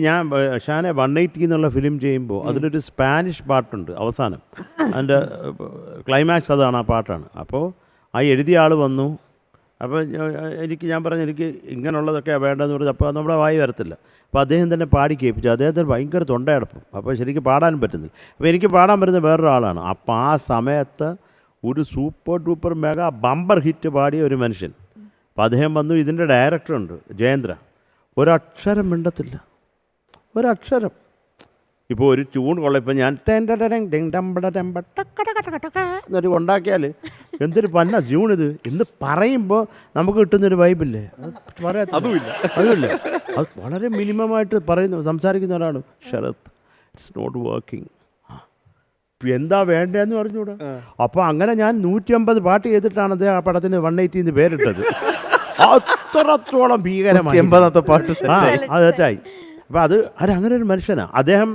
ഞാൻ ഷാനെ 180 എന്നുള്ള ഫിലിം ചെയ്യുമ്പോൾ അതിലൊരു സ്പാനിഷ് പാട്ടുണ്ട് അവസാനം. അതിൻ്റെ ക്ലൈമാക്സ് അതാണ്, ആ പാട്ടാണ്. അപ്പോൾ ആ എഴുതിയ ആൾ വന്നു. അപ്പോൾ ഞാൻ പറഞ്ഞു എനിക്ക് ഇങ്ങനെയുള്ളതൊക്കെയാണ് വേണ്ടതെന്ന് പറഞ്ഞാൽ അപ്പോൾ നമ്മുടെ വായി വരത്തില്ല. അപ്പോൾ അദ്ദേഹം തന്നെ പാടി കേൾപ്പിച്ചു. അദ്ദേഹത്തിന് ഭയങ്കര തൊണ്ടയടപ്പം, അപ്പോൾ ശരിക്കും പാടാനും പറ്റുന്നില്ല. അപ്പോൾ എനിക്ക് പാടാൻ പറ്റുന്ന വേറൊരാളാണ്. അപ്പോൾ ആ സമയത്ത് ഒരു super duper mega bumper hit പാടിയ ഒരു മനുഷ്യൻ. അപ്പോൾ അദ്ദേഹം വന്നു. ഇതിൻ്റെ ഡയറക്ടറുണ്ട് ജയേന്ദ്ര, ഒരക്ഷരം മിണ്ടത്തില്ല, ഒരക്ഷരം. ഇപ്പോൾ ഒരു ട്യൂൺ കൊള്ളാം. ഇപ്പോൾ ഞാൻ എന്നൊരു ഉണ്ടാക്കിയാൽ എന്തൊരു പന്ന ട്യൂണിത് എന്ന് പറയുമ്പോൾ നമുക്ക് കിട്ടുന്നൊരു വൈബില്ലേ, അതുമില്ല. അത് വളരെ മിനിമമായിട്ട് സംസാരിക്കുന്ന ഒരാളാണ് ശരത്. ഇറ്റ്സ് നോട്ട് വർക്കിംഗ്, എന്താ വേണ്ടതെന്ന് പറഞ്ഞുകൂടാ. അപ്പോൾ അങ്ങനെ ഞാൻ 150 പാട്ട് ചെയ്തിട്ടാണ് അദ്ദേഹം ആ പടത്തിന് 180 പേരിട്ടത്. അത്രത്തോളം ഭീകരമായി അത് തെറ്റായി. അപ്പോൾ അങ്ങനെ ഒരു മനുഷ്യനാണ് അദ്ദേഹം.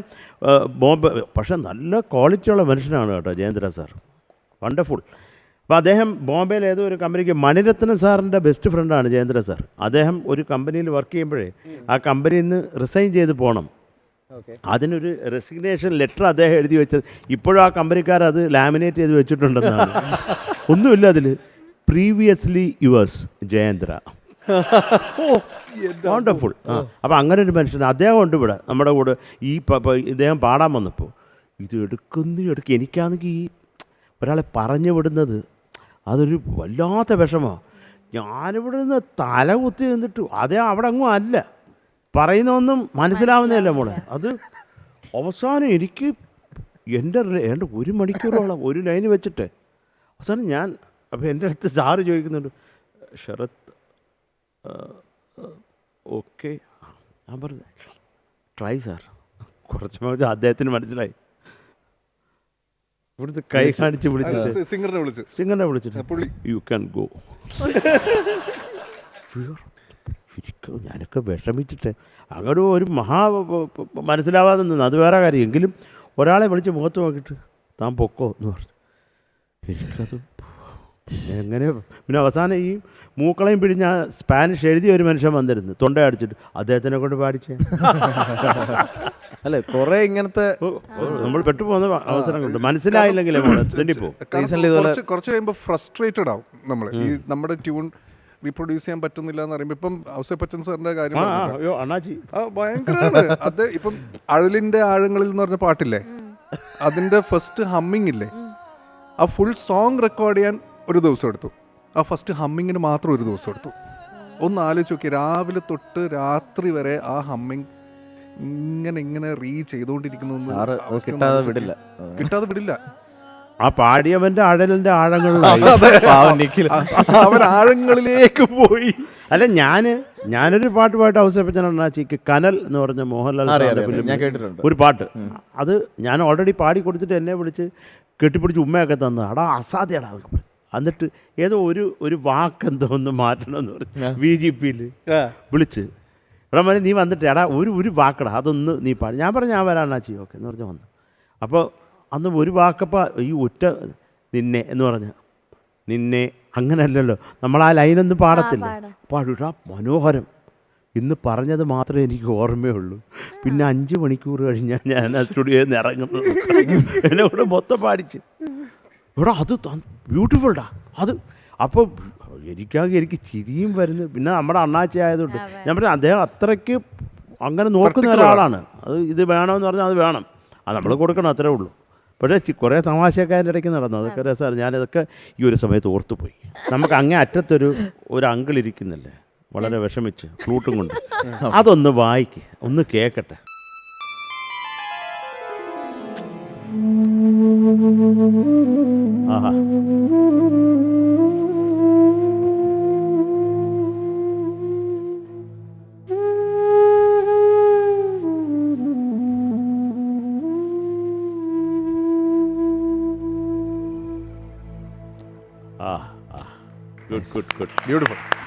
ബോംബെ പക്ഷെ നല്ല ക്വാളിറ്റിയുള്ള മനുഷ്യനാണ് കേട്ടോ ജയേന്ദ്ര സാർ, വണ്ടർഫുൾ. അപ്പോൾ അദ്ദേഹം ബോംബെയിൽ ഏതോ ഒരു കമ്പനിക്ക്, മണിരത്നം സാറിൻ്റെ ബെസ്റ്റ് ഫ്രണ്ടാണ് ജയേന്ദ്ര സാർ. അദ്ദേഹം ഒരു കമ്പനിയിൽ വർക്ക് ചെയ്യുമ്പോഴേ ആ കമ്പനിയിൽ നിന്ന് റിസൈൻ ചെയ്ത് പോകണം. അതിനൊരു റെസിഗ്നേഷൻ ലെറ്റർ അദ്ദേഹം എഴുതി വെച്ചത് ഇപ്പോഴും ആ കമ്പനിക്കാർ അത് ലാമിനേറ്റ് ചെയ്ത് വെച്ചിട്ടുണ്ടെന്നാണ്. ഒന്നുമില്ല അതിൽ, പ്രീവിയസ്ലി യുവേഴ്സ് ജയേന്ദ്ര. വണ്ടർഫുൾ. അപ്പോൾ അങ്ങനെ ഒരു മനുഷ്യൻ അദ്ദേഹം ഉണ്ട് ഇവിടെ നമ്മുടെ കൂടെ. ഇദ്ദേഹം പാടാൻ വന്നപ്പോൾ ഇത് എടുക്കും എനിക്കാണെങ്കിൽ ഈ ഒരാളെ പറഞ്ഞു വിടുന്നത് അതൊരു വല്ലാത്ത വിഷമമാണ്. ഞാനിവിടെ നിന്ന് തല കുത്തി നിന്നിട്ട് അവിടെ അങ്ങും അല്ല, പറയുന്നൊന്നും മനസ്സിലാവുന്നതല്ല മോളെ. അത് അവസാനം എനിക്ക് എൻ്റെ 1 മണിക്കൂറോളം ഒരു ലൈന് വെച്ചിട്ട് അവസാനം ഞാൻ. അപ്പോൾ എൻ്റെ അടുത്ത് സാറ് ചോദിക്കുന്നുണ്ട്, ശരത് ഓക്കെ. ഞാൻ പറഞ്ഞു ട്രൈ സാർ. കുറച്ച് അദ്ദേഹത്തിന് മനസ്സിലായി. ഇവിടുത്തെ കൈ കാണിച്ച് വിളിച്ചിട്ട് സിംഗറിനെ വിളിച്ചിട്ട് യു ക്യാൻ ഗോ. ഞാനൊക്കെ വിഷമിച്ചിട്ട് അങ്ങനെ ഒരു മനസ്സിലാവാതെ നിന്ന്, അത് വേറെ കാര്യം. എങ്കിലും ഒരാളെ വിളിച്ച് മുഖത്ത് നോക്കിയിട്ട് താൻ പൊക്കോ എന്ന് പറഞ്ഞു. എനിക്കത് എങ്ങനെ പിന്നെ അവസാനം ഈ മൂക്കളയും പിഴിഞ്ഞ സ്പാനിഷ് എഴുതിയ ഒരു മനുഷ്യൻ വന്നിരുന്നു തൊണ്ട അടിച്ചിട്ട് അദ്ദേഹത്തിനെ കൊണ്ട് പാടിച്ചേ. അല്ലെ കുറെ ഇങ്ങനത്തെ നമ്മൾ പെട്ടുപോകുന്ന അവസരങ്ങളുണ്ട്, മനസ്സിലായില്ലെങ്കിലേ കുറച്ച് കഴിയുമ്പോൾ ഫ്രസ്ട്രേറ്റഡ് ആവും നമ്മൾ. ഈ നമ്മുടെ ട്യൂൺ റീപ്രൊഡ്യൂസ് ചെയ്യാൻ പറ്റുന്നില്ല എന്ന് പറയുമ്പോൾ ഇപ്പം ഔസേപ്പച്ചൻ സാറിന്റെ കാര്യം ഭയങ്കരമാണ്. അത് ഇപ്പം അഴലിന്റെ ആഴങ്ങളിൽ എന്ന് പറഞ്ഞ പാട്ടില്ലേ, അതിന്റെ ഫസ്റ്റ് ഹമ്മിങ് ഇല്ലേ, ആ ഫുൾ സോങ് റെക്കോർഡ് ചെയ്യാൻ ഒരു ദിവസം എടുത്തു. ആ ഫസ്റ്റ് ഹമ്മിങ്ങിന് മാത്രം ഒരു ദിവസം എടുത്തു. ഒന്ന് ആലോചിച്ച് നോക്കി, രാവിലെ തൊട്ട് രാത്രി വരെ ആ ഹമ്മിങ് ഇങ്ങനെ ചെയ്തുകൊണ്ടിരിക്കുന്നു. കിട്ടാതെ വിടില്ല. ആ പാടിയവന്റെ അഴലിന്റെ ആഴങ്ങളിൽ അവൻ ആഴങ്ങളിലേക്ക് പോയി. അല്ല ഞാനൊരു പാട്ട് പാട്ട് ഔസേപ്പച്ചനാച്ചിക്ക് കനൽ എന്ന് പറഞ്ഞ മോഹൻലാൽ ഒരു പാട്ട്, അത് ഞാൻ ഓൾറെഡി പാടി കൊടുത്തിട്ട് എന്നെ വിളിച്ച് കെട്ടിപ്പിടിച്ച് ഉമ്മയൊക്കെ തന്നത്. അടാ അസാധ്യടാ. എന്നിട്ട് ഏതോ ഒരു വാക്കെന്തോ ഒന്ന് മാറ്റണമെന്ന് പറഞ്ഞു VGPയിൽ വിളിച്ച്, എടാ മതി നീ വന്നിട്ട് എടാ ഒരു വാക്കടാ അതൊന്ന് നീ പാടി. ഞാൻ പറഞ്ഞു ഞാൻ വരാനാച്ചി ഓക്കെ എന്ന് പറഞ്ഞ് വന്നു. അപ്പോൾ അന്ന് ഒരു വാക്കപ്പോൾ ഈ ഒറ്റ നിന്നെ എന്ന് പറഞ്ഞ നിന്നെ അങ്ങനെയല്ലല്ലോ നമ്മൾ ആ ലൈനൊന്നും പാടത്തില്ല, പാടൂട്ടാ മനോഹരം. ഇന്ന് പറഞ്ഞത് മാത്രമേ എനിക്ക് ഓർമ്മയുള്ളൂ. പിന്നെ 5 മണിക്കൂർ കഴിഞ്ഞാൽ ഞാൻ ആ സ്റ്റുഡിയോയിൽ നിന്ന് ഇറങ്ങുന്നത്. എന്നെ കൂടെ മൊത്തം പാടിച്ച് എടാ അത് ബ്യൂട്ടിഫുൾഡാ അത്. അപ്പോൾ എനിക്ക് ചിരിയും വരുന്നു. പിന്നെ നമ്മുടെ അണ്ണാച്ചി ആയതുകൊണ്ട് ഞാൻ പറഞ്ഞു അദ്ദേഹം അത്രയ്ക്ക് അങ്ങനെ നോക്കുന്ന ഒരാളാണ്. അത് ഇത് വേണമെന്ന് പറഞ്ഞാൽ അത് വേണം, അത് നമ്മൾ കൊടുക്കണം, അത്രേ ഉള്ളൂ. പക്ഷേ കുറേ തമാശയൊക്കെ അതിൻ്റെ ഇടയ്ക്ക് നടന്നു, അതൊക്കെ രസമാണ്. ഞാനിതൊക്കെ ഈ ഒരു സമയത്ത് ഓർത്തുപോയി. നമുക്ക് അങ്ങേ അറ്റത്തൊരു അങ്കിൾ ഇരിക്കുന്നില്ലേ വളരെ വിഷമിച്ച് ഫ്ലൂട്ടും കൊണ്ട്, അതൊന്ന് വായിക്ക്, ഒന്ന് കേൾക്കട്ടെ. ആഹാ good. Beautiful.